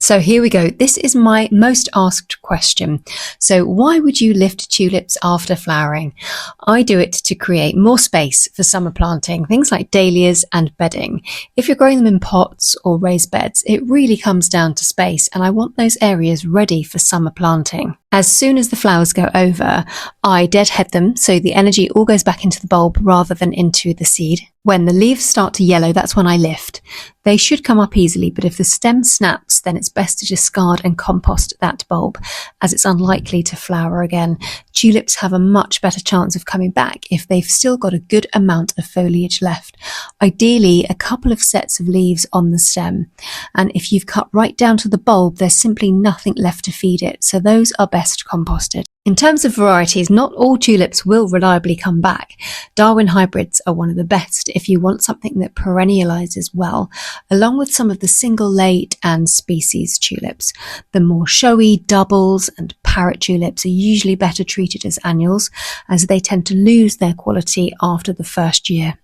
So here we go. This is my most asked question. So why would you lift tulips after flowering? I do it to create more space for summer planting, things like dahlias and bedding. If you're growing them in pots or raised beds, it really comes down to space, and I want those areas ready for summer planting. As soon as the flowers go over, I deadhead them so the energy all goes back into the bulb rather than into the seed. When the leaves start to yellow, that's when I lift. They should come up easily, but if the stem snaps, then it's best to discard and compost that bulb, as it's unlikely to flower again. Tulips have a much better chance of coming back if they've still got a good amount of foliage left. Ideally, a couple of sets of leaves on the stem. And if you've cut right down to the bulb, there's simply nothing left to feed it, so those are best composted. In terms of varieties, not all tulips will reliably come back. Darwin hybrids are one of the best if you want something that perennializes well, along with some of the single late and species tulips. The more showy doubles and parrot tulips are usually better treated as annuals, as they tend to lose their quality after the first year.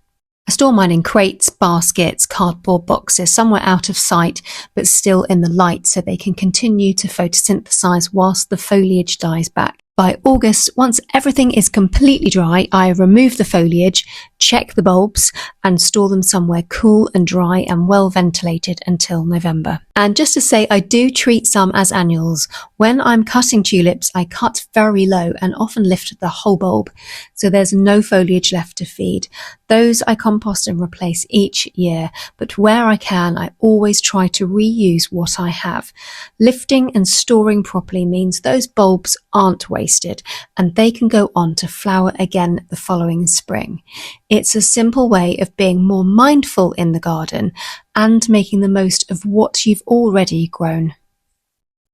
I store mine in crates, baskets, cardboard boxes, somewhere out of sight but still in the light, so they can continue to photosynthesize whilst the foliage dies back. By August, once everything is completely dry, I remove the foliage, check the bulbs, and store them somewhere cool and dry and well ventilated until November. And just to say, I do treat some as annuals. When I'm cutting tulips, I cut very low and often lift the whole bulb, so there's no foliage left to feed. Those I compost and replace each year, but where I can, I always try to reuse what I have. Lifting and storing properly means those bulbs aren't wasted, and they can go on to flower again the following spring. It's a simple way of being more mindful in the garden and making the most of what you've already grown.